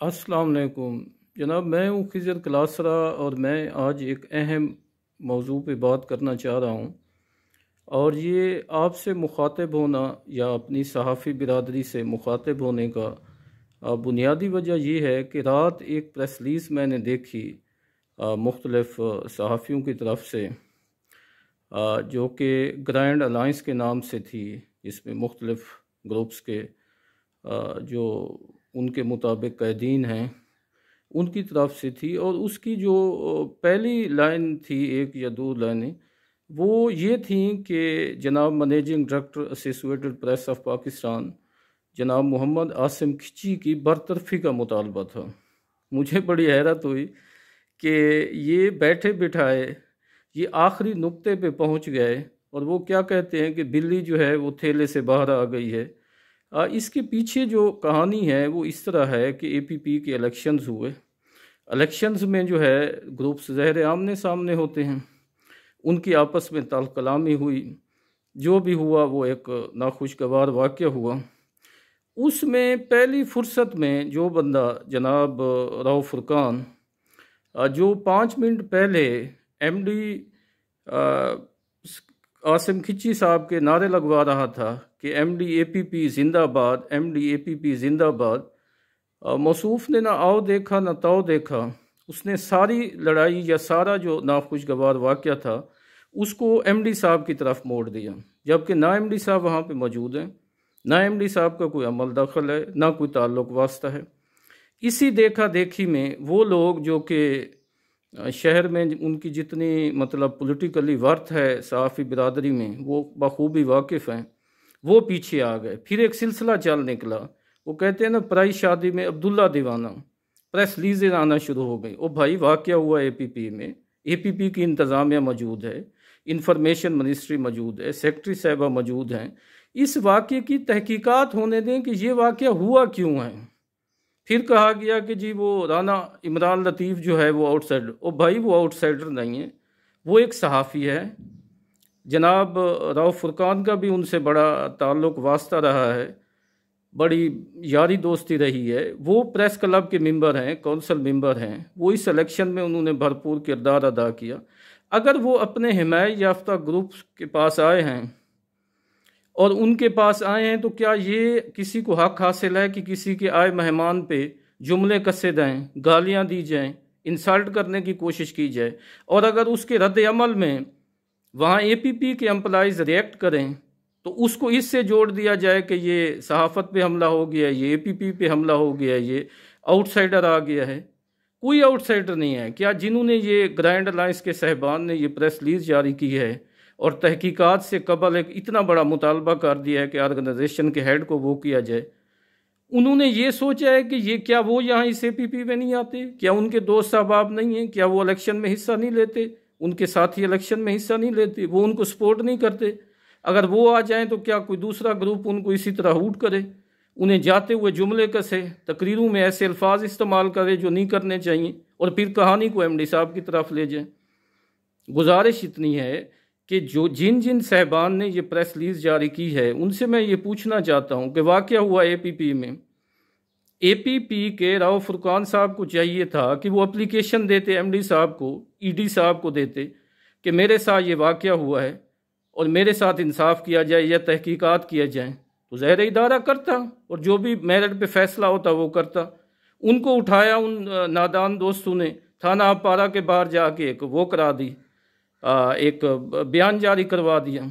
अस्सलाम वालेकुम जनाब। मैं हूँ खिज़र क्लासरा और मैं आज एक अहम मौजू पे बात करना चाह रहा हूँ। और ये आपसे मुखातिब होना या अपनी सहाफ़ी बिरादरी से मुखातिब होने का बुनियादी वजह ये है कि रात एक प्रेस रिलीज़ मैंने देखी मुख्तलिफ़ सहाफ़ियों की तरफ से, जो कि ग्रैंड अलायंस के नाम से थी, जिसमें मुख्तलिफ़ ग्रुप्स के जो उनके मुताबिक कैदीन हैं उनकी तरफ से थी। और उसकी जो पहली लाइन थी, एक या दो लाइनें, वो ये थी कि जनाब managing director associated press of Pakistan जनाब मोहम्मद आसिम खिची की बरतरफी का मुतालबा था। मुझे बड़ी हैरत हुई कि ये बैठे बिठाए ये आखिरी नुक्ते पे पहुंच गए और वो क्या कहते हैं कि बिल्ली जो है वो थैले से बाहर आ गई है। इसके पीछे जो कहानी है वो इस तरह है कि एपीपी के इलेक्शंस हुए। इलेक्शंस में जो है ग्रुप्स ज़ाहिर आमने सामने होते हैं, उनकी आपस में ताल कलामी हुई। जो भी हुआ वो एक नाखुशगवार वाक़या हुआ। उसमें पहली फुर्सत में जो बंदा जनाब राव फुरकान, जो 5 मिनट पहले एमडी आसिम खिची साहब के नारे लगवा रहा था कि एमडी एपीपी जिंदाबाद, एमडी एपीपी जिंदाबाद, मौसूफ ने ना आओ देखा ना ताओ देखा। उसने सारी लड़ाई या सारा जो नाखुशगवार वाक़या था उसको एमडी साहब की तरफ मोड़ दिया, जबकि ना एमडी साहब वहाँ पे मौजूद हैं, ना एमडी साहब का कोई अमल दखल है, ना कोई ताल्लुक़ वास्ता है। इसी देखा देखी में वो लोग जो कि शहर में उनकी जितनी मतलब पॉलिटिकली वर्थ है सहाफ़ी बिरादरी में, वो बखूबी वाकिफ़ हैं, वो पीछे आ गए। फिर एक सिलसिला चल निकला। वो कहते हैं ना, पराई शादी में अब्दुल्ला दीवाना, प्रेस रिलीज़ें आना शुरू हो गई। ओ भाई, वाक़या हुआ एपीपी में, एपीपी की इंतज़ामिया मौजूद है, इंफॉर्मेशन मिनिस्ट्री मौजूद है, सेक्रेटरी साहबा मौजूद हैं। इस वाक़े की तहकीकात होने दें कि ये वाक़या हुआ क्यों है। फिर कहा गया कि जी वो राना इमरान लतीफ़ जो है वो आउटसाइडर। ओ भाई, वो आउटसाइडर नहीं है, वो एक सहाफ़ी है। जनाब राव फुरकान का भी उनसे बड़ा ताल्लुक़ वास्ता रहा है, बड़ी यारी दोस्ती रही है। वो प्रेस क्लब के मेंबर हैं, कौंसल मेंबर हैं। वो इस इलेक्शन में उन्होंने भरपूर किरदार अदा किया। अगर वो अपने हिमायत याफ्ता ग्रुप के पास आए हैं और उनके पास आए हैं तो क्या ये किसी को हक हासिल है कि किसी के आए मेहमान पे जुमले कसे दें, गालियां दी जाएं, इंसल्ट करने की कोशिश की जाए। और अगर उसके रद्द अमल में वहाँ एपीपी के एम्प्लॉइज़ रिएक्ट करें तो उसको इससे जोड़ दिया जाए कि ये सहाफ़त पे हमला हो गया, ये एपीपी पे हमला हो गया, ये आउटसाइडर आ गया है। कोई आउटसाइडर नहीं है। क्या जिन्होंने ये ग्रैंड अलायंस के सहबान ने ये प्रेस रिलीज़ जारी की है और तहकीकात से कबल एक इतना बड़ा मुतालबा कर दिया है कि ऑर्गेनाइजेशन के हेड को वो किया जाए, उन्होंने ये सोचा है कि ये क्या वो यहाँ इस एपीपी में नहीं आते? क्या उनके दोस्त अहबाब नहीं हैं? क्या वो इलेक्शन में हिस्सा नहीं लेते? उनके साथी इलेक्शन में हिस्सा नहीं लेते? वो उनको सपोर्ट नहीं करते? अगर वो आ जाएं तो क्या कोई दूसरा ग्रुप उनको इसी तरह हूट करे, उन्हें जाते हुए जुमले कसे, तकरीरों में ऐसे अल्फाज इस्तेमाल करे जो नहीं करने चाहिए, और फिर कहानी को एमडी साहब की तरफ ले जाएं? गुजारिश इतनी है कि जो जिन जिन साहबान ने ये प्रेस रिलीज़ जारी की है उनसे मैं ये पूछना चाहता हूँ कि वाक़या हुआ एपीपी में। एपीपी के राव फुरकान साहब को चाहिए था कि वो एप्लीकेशन देते एमडी साहब को, ईडी साहब को देते कि मेरे साथ ये वाक़या हुआ है और मेरे साथ इंसाफ किया जाए या तहकीकात किया जाए, तो ज़ाहिर इदारा करता और जो भी मेरिट पे फैसला होता वो करता। उनको उठाया उन नादान दोस्तों ने थाना अपारा के बाहर जाके एक वो करा दी, एक बयान जारी करवा दिया।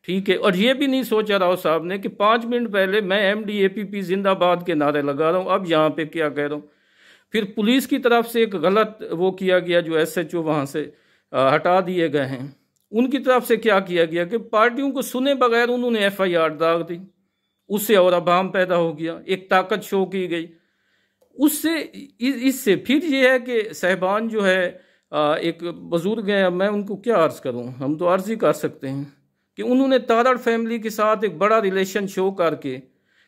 ठीक है, और ये भी नहीं सोचा राव साहब ने कि 5 मिनट पहले मैं एमडी एपीपी जिंदाबाद के नारे लगा रहा हूँ, अब यहाँ पे क्या कह रहा हूँ। फिर पुलिस की तरफ से एक गलत वो किया गया, जो एसएचओ वहाँ से हटा दिए गए हैं, उनकी तरफ से क्या किया गया कि पार्टियों को सुने बगैर उन्होंने एफआईआर दाग दी। उससे और अभाम पैदा हो गया, एक ताकत शो की गई उससे। इससे फिर ये है कि साहबान जो है एक बुजुर्ग हैं, मैं उनको क्या अर्ज़ करूं, हम तो अर्ज़ ही कर सकते हैं कि उन्होंने तारड़ फैमिली के साथ एक बड़ा रिलेशन शो करके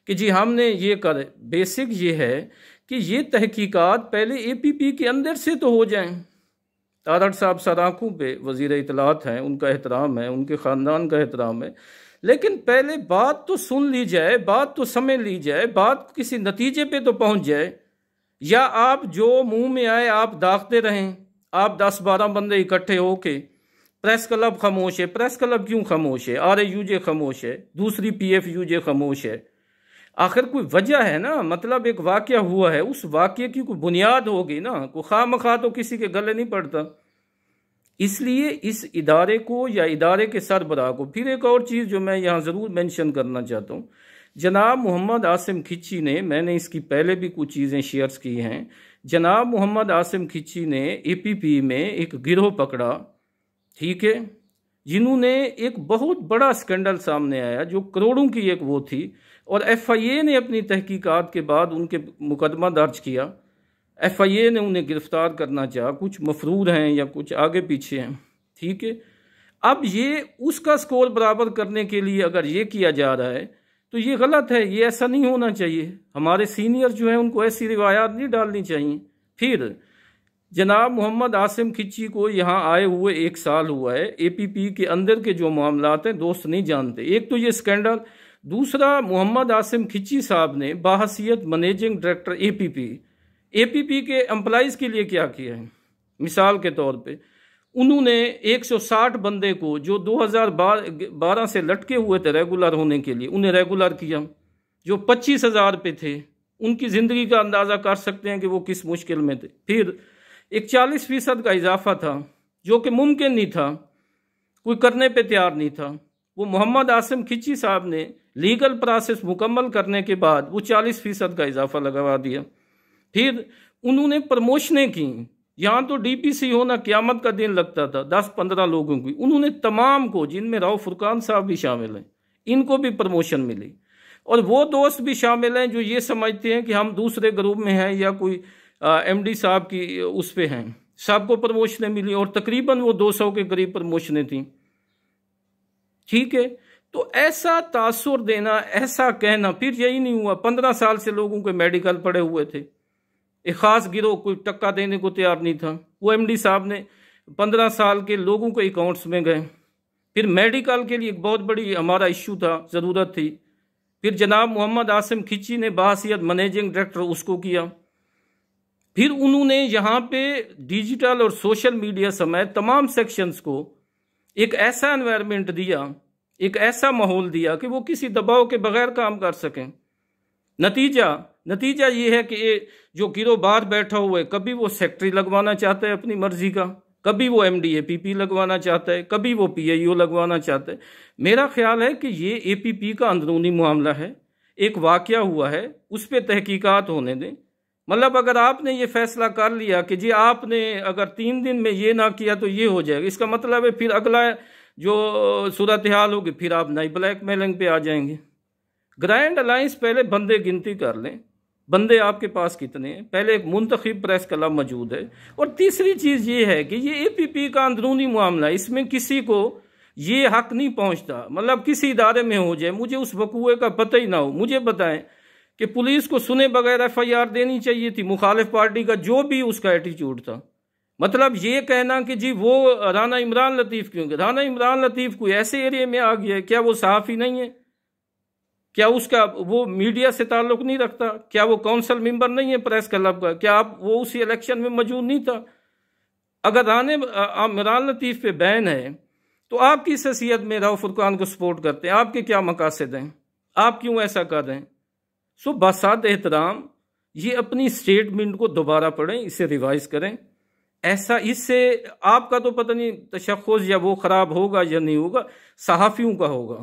कि जी हमने ये कर। बेसिक ये है कि ये तहकीकात पहले एपीपी के अंदर से तो हो जाएं। तारड़ साहब सराखों पे वज़ीर इत्तलात हैं, उनका एहतराम है, उनके ख़ानदान का एहतराम है, लेकिन पहले बात तो सुन ली जाए, बात तो समझ ली जाए, बात किसी नतीजे पे तो पहुंच जाए। या आप जो मुंह में आए आप दागते रहें? आप 10-12 बंदे इकट्ठे होके, प्रेस क्लब खामोश है, प्रेस क्लब क्यों खामोश है? RAUJ खामोश है, दूसरी PFUJ खामोश है। आखिर कोई वजह है ना, मतलब एक वाकया हुआ है, उस वाकये की कोई बुनियाद होगी ना, कोई खामखा तो किसी के गले नहीं पड़ता। इसलिए इस इदारे को या इदारे के सरबराह को, फिर एक और चीज़ जो मैं यहाँ ज़रूर मेंशन करना चाहता हूँ, जनाब मोहम्मद आसिम खिची ने, मैंने इसकी पहले भी कुछ चीज़ें शेयर्स की हैं, जनाब मोहम्मद आसिम खिची ने APP में एक गिरोह पकड़ा, ठीक है, जिन्होंने एक बहुत बड़ा स्कैंडल सामने आया जो करोड़ों की एक वो थी, और FIA ने अपनी तहकीकात के बाद उनके मुकदमा दर्ज किया। FIA ने उन्हें गिरफ्तार करना चाहा, कुछ मफरूर हैं या कुछ आगे पीछे हैं, ठीक है। अब ये उसका स्कोर बराबर करने के लिए अगर ये किया जा रहा है तो ये गलत है, ये ऐसा नहीं होना चाहिए। हमारे सीनियर जो हैं उनको ऐसी रिवायात नहीं डालनी चाहिए। फिर जनाब मोहम्मद आसिम खिची को यहाँ आए हुए 1 साल हुआ है। APP के अंदर के जो मामलात हैं दोस्त नहीं जानते। एक तो ये स्कैंडल, दूसरा मोहम्मद आसिम खिची साहब ने बाहसियत मैनेजिंग डायरेक्टर APP के एम्प्लॉइज़ के लिए क्या किया है। मिसाल के तौर पे उन्होंने 160 बंदे को जो 2012 से लटके हुए थे रेगुलर होने के लिए, उन्हें रेगुलर किया। जो 25,000 पे थे उनकी ज़िंदगी का अंदाज़ा कर सकते हैं कि वो किस मुश्किल में थे। फिर एक 40% का इजाफा था जो कि मुमकिन नहीं था, कोई करने पे तैयार नहीं था। वो मोहम्मद आसिम खिची साहब ने लीगल प्रोसेस मुकम्मल करने के बाद वो 40% का इजाफा लगवा दिया। फिर उन्होंने प्रमोशनें की। यहाँ तो DPC होना क़यामत का दिन लगता था, 10-15 लोगों की। उन्होंने तमाम को, जिनमें राव फुरकान साहब भी शामिल हैं, इनको भी प्रमोशन मिली। और वो दोस्त भी शामिल हैं जो ये समझते हैं कि हम दूसरे ग्रुप में हैं या कोई MD साहब की उस पे हैं, सबको प्रमोशनें मिली और तकरीबन वो 200 के करीब प्रमोशनें थी, ठीक है। तो ऐसा तासुर देना, ऐसा कहना, फिर यही नहीं हुआ, 15 साल से लोगों के मेडिकल पड़े हुए थे। एक ख़ास गिरोह कोई टक्का देने को तैयार नहीं था। वो MD साहब ने 15 साल के लोगों के अकाउंट्स में गए। फिर मेडिकल के लिए एक बहुत बड़ी हमारा इश्यू था, ज़रूरत थी। फिर जनाब मोहम्मद आसिम खिची ने बाहसियत मैनेजिंग डायरेक्टर उसको किया। फिर उन्होंने यहाँ पे डिजिटल और सोशल मीडिया समेत तमाम सेक्शंस को एक ऐसा एनवायरनमेंट दिया, एक ऐसा माहौल दिया कि वो किसी दबाव के बगैर काम कर सकें। नतीजा ये है कि ये जो गिरोह बाहर बैठा हुआ है, कभी वो सेक्रेटरी लगवाना चाहता है अपनी मर्जी का, कभी वो MD APP लगवाना चाहता है, कभी वो PIO लगवाना चाहता है। मेरा ख्याल है कि ये APP का अंदरूनी मामला है, एक वाकया हुआ है, उस पर तहकीकात होने दें। मतलब अगर आपने ये फैसला कर लिया कि जी आपने अगर 3 दिन में ये ना किया तो ये हो जाएगा, इसका मतलब है फिर अगला जो सूरत हाल होगी फिर आप नई ब्लैकमेलिंग पे आ जाएंगे। ग्रैंड अलायंस पहले बंदे गिनती कर लें, बंदे आपके पास कितने हैं, पहले एक मुंतखब प्रेस क्लब मौजूद है। और तीसरी चीज़ ये है कि ये APP का अंदरूनी मामला, इसमें किसी को ये हक नहीं पहुंचता। मतलब किसी इदारे में हो जाए, मुझे उस वकूए का पता ही ना हो, मुझे बताएं कि पुलिस को सुने बगैर FIR देनी चाहिए थी मुखालिफ पार्टी का जो भी उसका एटीट्यूड था। मतलब ये कहना कि जी वो राना इमरान लतीफ़ क्यों, राना इमरान लतीफ़ कोई ऐसे एरिया में आ गया, क्या वो सहाफ़ी नहीं है? क्या उसका वो मीडिया से ताल्लुक़ नहीं रखता? क्या वो काउंसिल मेंबर नहीं है प्रेस क्लब का? क्या आप वो उसी इलेक्शन में मौजूद नहीं था? अगर राना इमरान लतीफ़ पे बैन है तो आप किस हैसियत में राव फुरकान को सपोर्ट करते हैं? आपके क्या मकासद हैं? आप क्यों ऐसा कर रहे हैं? सो बसात एहतराम ये अपनी स्टेटमेंट को दोबारा पढ़ें, इसे रिवाइज करें। ऐसा इससे आपका तो पता नहीं तशख़्ख़ुस या वो ख़राब होगा या नहीं होगा, सहाफ़ियों का होगा।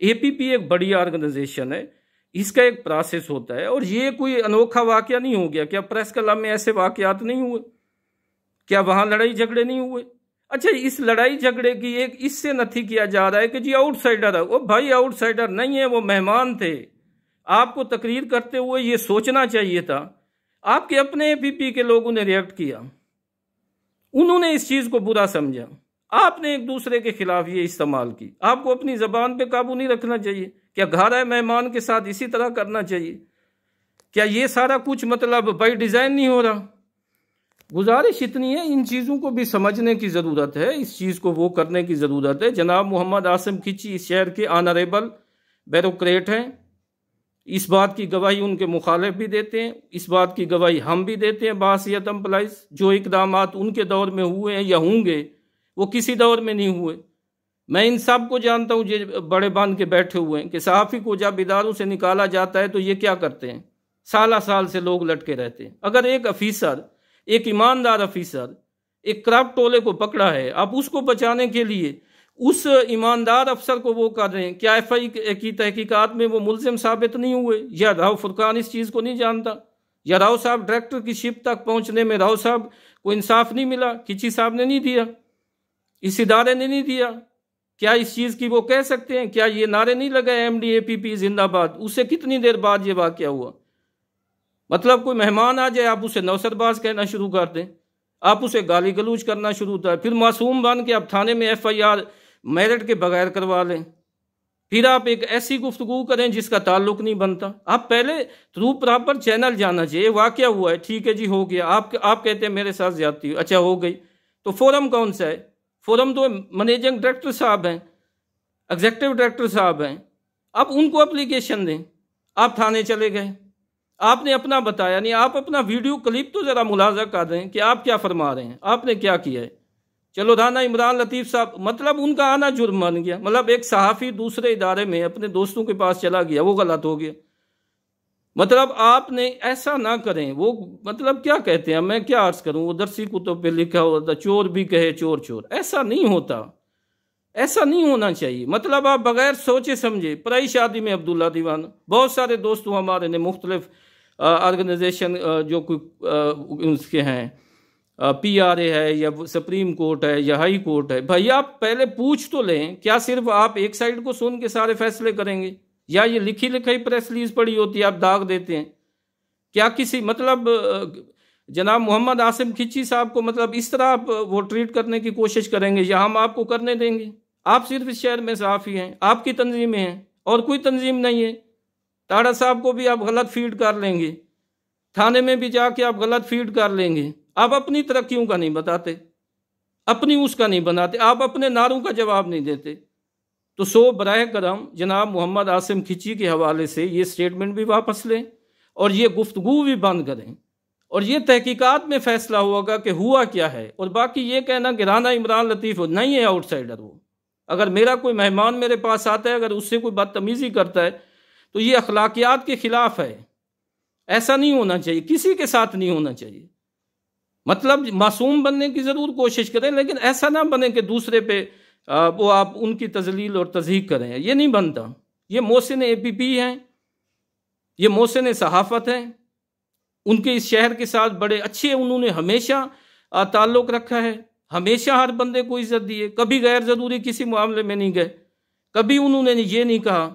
APP एक बड़ी ऑर्गेनाइजेशन है, इसका एक प्रोसेस होता है और ये कोई अनोखा वाक़या नहीं हो गया। क्या प्रेस क्लब में ऐसे वाक़यात नहीं हुए? क्या वहाँ लड़ाई झगड़े नहीं हुए? अच्छा, इस लड़ाई झगड़े की एक इससे नथी किया जा रहा है कि जी आउटसाइडर है। वो भाई आउटसाइडर नहीं है, वो मेहमान थे। आपको तकरीर करते हुए ये सोचना चाहिए था। आपके अपने APP के लोगों ने रिएक्ट किया, उन्होंने इस चीज़ को बुरा समझा, आपने एक दूसरे के खिलाफ ये इस्तेमाल की। आपको अपनी ज़बान पे काबू नहीं रखना चाहिए? क्या घर आए मेहमान के साथ इसी तरह करना चाहिए? क्या ये सारा कुछ मतलब बाई डिज़ाइन नहीं हो रहा? गुजारिश इतनी है, इन चीज़ों को भी समझने की ज़रूरत है, इस चीज़ को वो करने की ज़रूरत है। जनाब मोहम्मद आसिम खिची इस शहर के ऑनरेबल ब्यूरोक्रेट हैं, इस बात की गवाही उनके मुखालिफ भी देते हैं, इस बात की गवाही हम भी देते हैं बासियत एम्प्लाइज। जो इकदामात उनके दौर में हुए हैं या होंगे वो किसी दौर में नहीं हुए। मैं इन सब को जानता हूँ जो बड़े बांध के बैठे हुए हैं कि सहाफ़ी को जब इदारों से निकाला जाता है तो ये क्या करते हैं, साल साल से लोग लटके रहते हैं। अगर एक अफीसर, एक ईमानदार अफीसर एक करप्ट टोले को पकड़ा है, आप उसको बचाने के लिए उस ईमानदार अफसर को वो कर रहे हैं, क्या एफआई की तहकीकात में वो मुलजिम साबित नहीं हुए? या राव फुरकान इस चीज़ को नहीं जानता? या राव साहब डायरेक्टर की शिप तक पहुंचने में राव साहब को इंसाफ नहीं मिला? खिची साहब ने नहीं दिया, इस इदारे ने नहीं दिया? क्या इस चीज़ की वो कह सकते हैं? क्या ये नारे नहीं लगाए MDAPP जिंदाबाद? उससे कितनी देर बाद ये वाक़या हुआ? मतलब कोई मेहमान आ जाए आप उसे नौसरबाज कहना शुरू कर दें, आप उसे गाली गलूज करना शुरू होता है, फिर मासूम बन के आप थाने में FIR मेरिट के बगैर करवा लें, फिर आप एक ऐसी गुफ्तगू करें जिसका ताल्लुक नहीं बनता। आप पहले थ्रू प्रॉपर चैनल जाना चाहिए। वाक़या हुआ है, ठीक है जी, हो गया। आप कहते हैं मेरे साथ ज्यादती हुई, अच्छा हो गई, तो फोरम कौन सा है? फोरम तो मैनेजिंग डायरेक्टर साहब हैं, एग्जीक्यूटिव डायरेक्टर साहब हैं, आप उनको एप्लीकेशन दें। आप थाने चले गए, आपने अपना बताया नहीं, आप अपना वीडियो क्लिप तो ज़रा मुलाजा कर दें कि आप क्या फरमा रहे हैं, आपने क्या किया है। चलो राना इमरान लतीफ़ साहब, मतलब उनका आना जुर्म बन गया। मतलब एक सहाफ़ी दूसरे इदारे में अपने दोस्तों के पास चला गया, वो गलत हो गया। मतलब आपने ऐसा ना करें। वो मतलब क्या कहते हैं, मैं क्या अर्ज करूं, वो दरसी कुतुब पे लिखा होता चोर भी कहे चोर चोर, ऐसा नहीं होता, ऐसा नहीं होना चाहिए। मतलब आप बगैर सोचे समझे, पराई शादी में अब्दुल्ला दीवाना, बहुत सारे दोस्तों हमारे ने मुख्तलिफ ऑर्गेनाइजेशन जो कोई उसके हैं, PRA है या सुप्रीम कोर्ट है या हाई कोर्ट है, भाई आप पहले पूछ तो लें। क्या सिर्फ आप एक साइड को सुन के सारे फैसले करेंगे, या ये लिखी लिखाई प्रेस रिलीज पड़ी होती है आप दाग देते हैं? क्या किसी मतलब जनाब मोहम्मद आसिम खिची साहब को मतलब इस तरह आप वो ट्रीट करने की कोशिश करेंगे, या हम आपको करने देंगे? आप सिर्फ इस शहर में सहाफ़ी हैं, आपकी तंजीमें हैं और कोई तंजीम नहीं है। ताड़ा साहब को भी आप गलत फीड कर लेंगे, थाने में भी जाके आप गलत फीड कर लेंगे। आप अपनी तरक्कियों का नहीं बताते, अपनी उसका नहीं बनाते, आप अपने नारों का जवाब नहीं देते। तो सो बराह करम जनाब मोहम्मद आसिम खिची के हवाले से ये स्टेटमेंट भी वापस लें और ये गुफ्तगू भी बंद करें, और ये तहकीकात में फैसला होगा कि हुआ क्या है। और बाकी ये कहना कि राना इमरान लतीफ़ नहीं है आउटसाइडर, वो अगर मेरा कोई मेहमान मेरे पास आता है, अगर उससे कोई बदतमीज़ी करता है तो ये अखलाकियात के खिलाफ है। ऐसा नहीं होना चाहिए, किसी के साथ नहीं होना चाहिए। मतलब मासूम बनने की ज़रूर कोशिश करें, लेकिन ऐसा ना बने कि दूसरे पे वो आप उनकी तजलील और तज़हीक करें, ये नहीं बनता। ये मोहसिन APP हैं, ये मोहसिन सहाफ़त हैं, उनके इस शहर के साथ बड़े अच्छे उन्होंने हमेशा ताल्लुक़ रखा है, हमेशा हर बंदे को इज्जत दी है, कभी गैर ज़रूरी किसी मामले में नहीं गए, कभी उन्होंने ये नहीं कहा।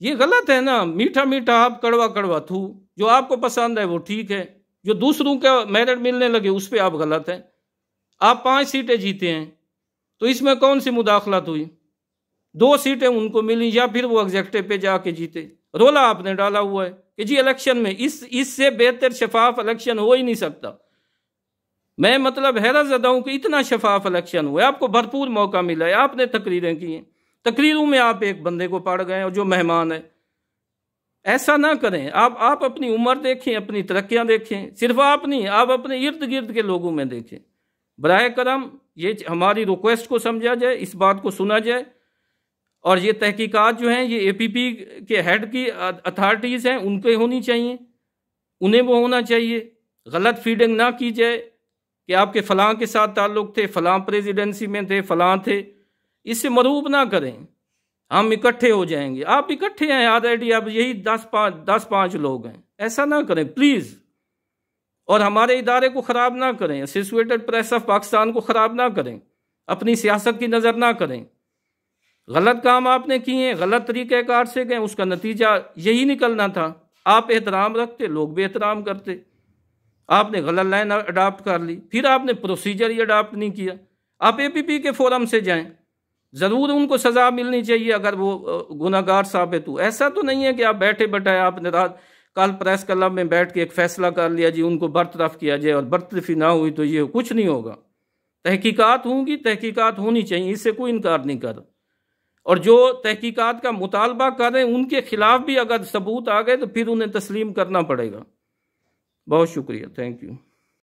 ये गलत है ना, मीठा मीठा आप कड़वा कड़वा थू, जो आपको पसंद है वो ठीक है, जो दूसरों का मेरिट मिलने लगे उस पर आप गलत हैं। आप 5 सीटें जीते हैं तो इसमें कौन सी मुदाखलत हुई? 2 सीटें उनको मिली, या फिर वो एग्जेक्टिव पे जाके जीते। रोला आपने डाला हुआ है कि जी इलेक्शन में इससे बेहतर शफाफ इलेक्शन हो ही नहीं सकता। मैं मतलब हैरत ज़दा हूं कि इतना शफाफ इलेक्शन हुआ है, आपको भरपूर मौका मिला है, आपने तकरीरें की हैं, तकरीरों में आप एक बंदे को पढ़ गए और जो मेहमान है। ऐसा ना करें। आप अपनी उम्र देखें, अपनी तरक्कियां देखें, सिर्फ आप नहीं, आप अपने इर्द गिर्द के लोगों में देखें। बराए करम ये हमारी रिक्वेस्ट को समझा जाए, इस बात को सुना जाए, और ये तहकीकात जो हैं ये APP के हेड की अथॉरिटीज़ हैं, उनके होनी चाहिए, उन्हें वो होना चाहिए। गलत फीडिंग ना की जाए कि आपके फ़लाँ के साथ ताल्लुक़ थे, फ़लाँ प्रेसिडेंसी में थे, फ़लाँ थे, इससे मरूब ना करें। हम इकट्ठे हो जाएंगे, आप इकट्ठे हैं ऑलरेडी, अब यही 10-5 लोग हैं, ऐसा ना करें प्लीज़। और हमारे इदारे को ख़राब ना करें, एसोसिएटेड प्रेस ऑफ पाकिस्तान को ख़राब ना करें, अपनी सियासत की नज़र ना करें। गलत काम आपने किए, गलत तरीक़ेकार से गए, उसका नतीजा यही निकलना था। आप एहतराम रखते, लोग भी एहतराम करते। आपने गलत लाइन अडाप्ट कर ली, फिर आपने प्रोसीजर ही अडाप्ट नहीं किया। आप APP के फोरम से जाएं, ज़रूर उनको सज़ा मिलनी चाहिए अगर वो गुनाहगार साबित हो। ऐसा तो नहीं है कि आप बैठे बैठाए आपने रात कल प्रेस क्लब में बैठ के एक फ़ैसला कर लिया जी उनको बरतरफ किया जाए, और बरतरफी ना हुई तो ये कुछ नहीं होगा। तहकीकात होंगी, तहकीकात होनी चाहिए, इससे कोई इनकार नहीं कर। और जो तहकीकात का मुतालबा कर रहे हैं उनके खिलाफ भी अगर सबूत आ गए तो फिर उन्हें तस्लीम करना पड़ेगा। बहुत शुक्रिया, थैंक यू।